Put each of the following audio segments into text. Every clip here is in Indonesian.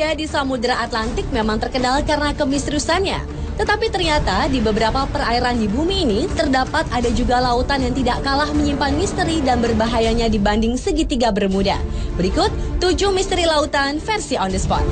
bermuda di Samudra Atlantik memang terkenal karena kemisteriusannya. Tetapi ternyata di beberapa perairan di bumi ini terdapat ada juga lautan yang tidak kalah menyimpan misteri dan berbahayanya dibanding segitiga Bermuda. Berikut 7 misteri lautan versi on the spot.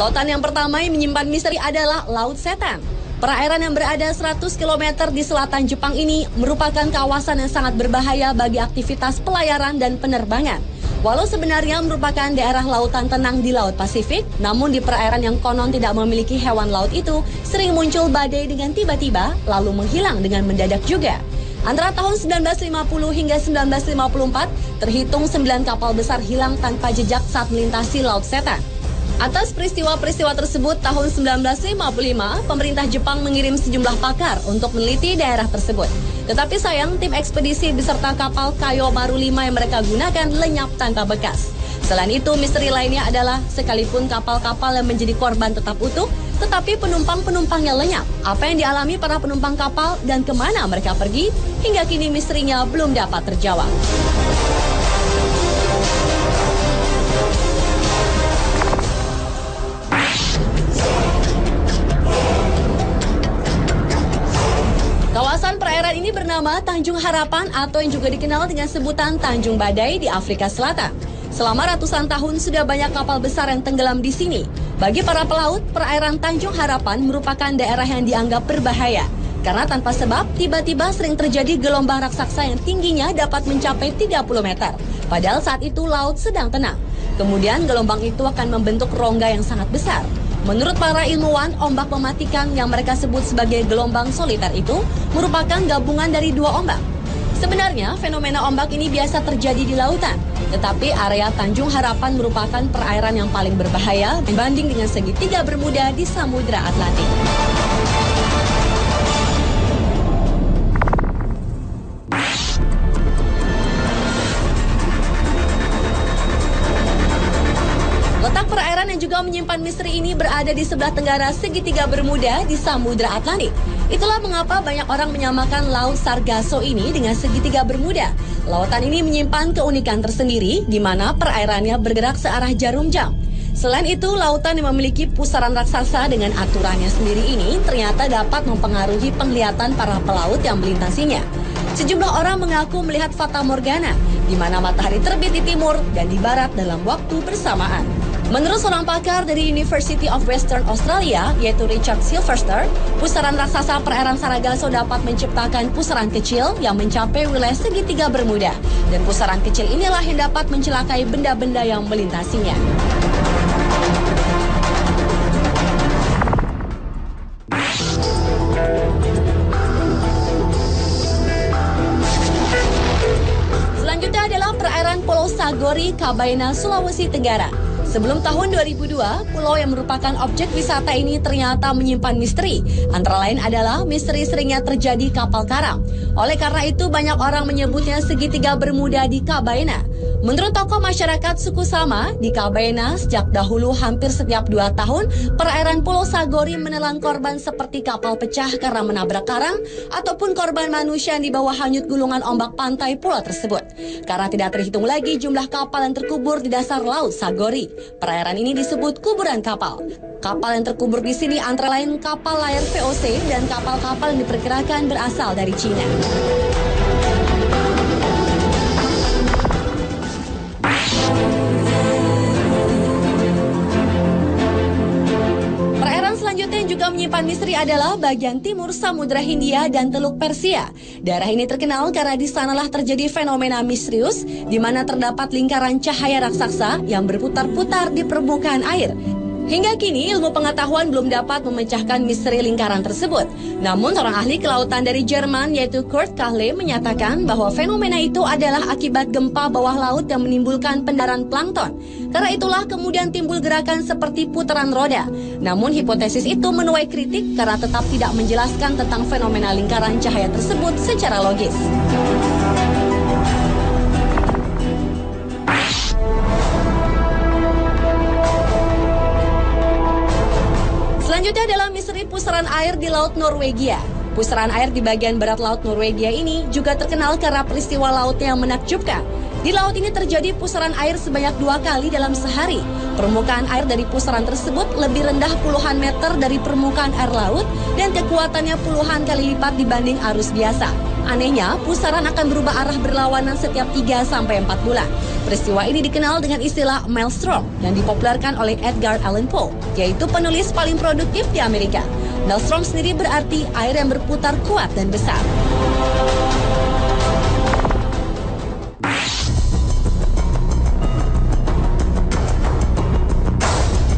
Lautan yang pertama yang menyimpan misteri adalah Laut Setan. Perairan yang berada 100 km di selatan Jepang ini merupakan kawasan yang sangat berbahaya bagi aktivitas pelayaran dan penerbangan. Walau sebenarnya merupakan daerah lautan tenang di Laut Pasifik, namun di perairan yang konon tidak memiliki hewan laut itu sering muncul badai dengan tiba-tiba lalu menghilang dengan mendadak juga. Antara tahun 1950 hingga 1954, terhitung 9 kapal besar hilang tanpa jejak saat melintasi Laut Setan. Atas peristiwa-peristiwa tersebut, tahun 1955, pemerintah Jepang mengirim sejumlah pakar untuk meneliti daerah tersebut. Tetapi sayang, tim ekspedisi beserta kapal Kayo Maru 5 yang mereka gunakan lenyap tanpa bekas. Selain itu, misteri lainnya adalah sekalipun kapal-kapal yang menjadi korban tetap utuh, tetapi penumpang-penumpangnya lenyap. Apa yang dialami para penumpang kapal dan kemana mereka pergi, hingga kini misterinya belum dapat terjawab. Kawasan perairan ini bernama Tanjung Harapan atau yang juga dikenal dengan sebutan Tanjung Badai di Afrika Selatan. Selama ratusan tahun sudah banyak kapal besar yang tenggelam di sini. Bagi para pelaut, perairan Tanjung Harapan merupakan daerah yang dianggap berbahaya. Karena tanpa sebab, tiba-tiba sering terjadi gelombang raksasa yang tingginya dapat mencapai 30 meter. Padahal saat itu laut sedang tenang. Kemudian gelombang itu akan membentuk rongga yang sangat besar. Menurut para ilmuwan, ombak mematikan yang mereka sebut sebagai gelombang soliter itu merupakan gabungan dari 2 ombak. Sebenarnya, fenomena ombak ini biasa terjadi di lautan. Tetapi area Tanjung Harapan merupakan perairan yang paling berbahaya dibanding dengan segitiga Bermuda di Samudra Atlantik. Letak perairan yang juga menyimpan misteri ini berada di sebelah tenggara segitiga Bermuda di Samudra Atlantik. Itulah mengapa banyak orang menyamakan Laut Sargasso ini dengan segitiga Bermuda. Lautan ini menyimpan keunikan tersendiri di mana perairannya bergerak searah jarum jam. Selain itu, lautan yang memiliki pusaran raksasa dengan aturannya sendiri ini ternyata dapat mempengaruhi penglihatan para pelaut yang melintasinya. Sejumlah orang mengaku melihat fata morgana, di mana matahari terbit di timur dan di barat dalam waktu bersamaan. Menurut seorang pakar dari University of Western Australia, yaitu Richard Silverster, pusaran raksasa perairan Sargasso dapat menciptakan pusaran kecil yang mencapai wilayah segitiga Bermuda. Dan pusaran kecil inilah yang dapat mencelakai benda-benda yang melintasinya. Selanjutnya adalah perairan Pulau Sagori, Kabaina, Sulawesi Tenggara. Sebelum tahun 2002, pulau yang merupakan objek wisata ini ternyata menyimpan misteri. Antara lain adalah misteri seringnya terjadi kapal karam. Oleh karena itu, banyak orang menyebutnya segitiga Bermuda di Kabaina. Menurut tokoh masyarakat suku Sama, di Kabaina sejak dahulu hampir setiap 2 tahun, perairan Pulau Sagori menelan korban seperti kapal pecah karena menabrak karang, ataupun korban manusia yang dibawa hanyut gulungan ombak pantai pulau tersebut. Karena tidak terhitung lagi jumlah kapal yang terkubur di dasar Laut Sagori. Perairan ini disebut kuburan kapal. Kapal yang terkubur di sini antara lain kapal layar VOC dan kapal-kapal yang diperkirakan berasal dari Cina. Perairan selanjutnya yang juga menyimpan misteri adalah bagian timur Samudra Hindia dan Teluk Persia. Daerah ini terkenal karena di sanalah terjadi fenomena misterius di mana terdapat lingkaran cahaya raksasa yang berputar-putar di permukaan air. Hingga kini ilmu pengetahuan belum dapat memecahkan misteri lingkaran tersebut. Namun seorang ahli kelautan dari Jerman yaitu Kurt Kahle menyatakan bahwa fenomena itu adalah akibat gempa bawah laut yang menimbulkan pendaran plankton. Karena itulah kemudian timbul gerakan seperti putaran roda. Namun hipotesis itu menuai kritik karena tetap tidak menjelaskan tentang fenomena lingkaran cahaya tersebut secara logis. Selanjutnya adalah misteri pusaran air di Laut Norwegia. Pusaran air di bagian barat laut Norwegia ini juga terkenal karena peristiwa laut yang menakjubkan. Di laut ini terjadi pusaran air sebanyak 2 kali dalam sehari. Permukaan air dari pusaran tersebut lebih rendah puluhan meter dari permukaan air laut dan kekuatannya puluhan kali lipat dibanding arus biasa. Anehnya, pusaran akan berubah arah berlawanan setiap 3-4 bulan. Peristiwa ini dikenal dengan istilah maelstrom yang dipopulerkan oleh Edgar Allan Poe, yaitu penulis paling produktif di Amerika. Maelstrom sendiri berarti air yang berputar kuat dan besar.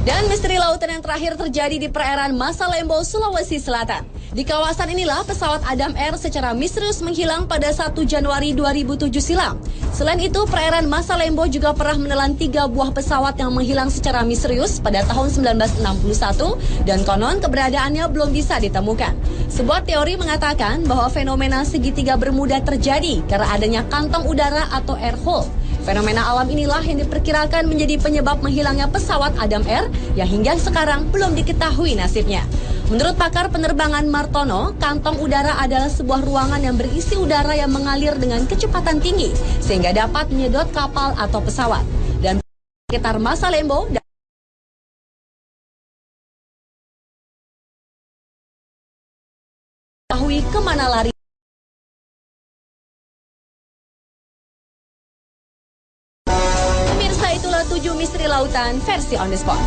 Dan misteri lautan yang terakhir terjadi di perairan Masa Lembo, Sulawesi Selatan. Di kawasan inilah pesawat Adam Air secara misterius menghilang pada 1 Januari 2007 silam. Selain itu, perairan Masa Lembo juga pernah menelan 3 buah pesawat yang menghilang secara misterius pada tahun 1961 dan konon keberadaannya belum bisa ditemukan. Sebuah teori mengatakan bahwa fenomena segitiga Bermuda terjadi karena adanya kantong udara atau air hole. Fenomena alam inilah yang diperkirakan menjadi penyebab menghilangnya pesawat Adam Air yang hingga sekarang belum diketahui nasibnya. Menurut pakar penerbangan Martono, kantong udara adalah sebuah ruangan yang berisi udara yang mengalir dengan kecepatan tinggi sehingga dapat menyedot kapal atau pesawat. Dan sekitar Masa Lembo diketahui kemana lari. Pemirsa, itulah 7 misteri lautan versi On The Spot.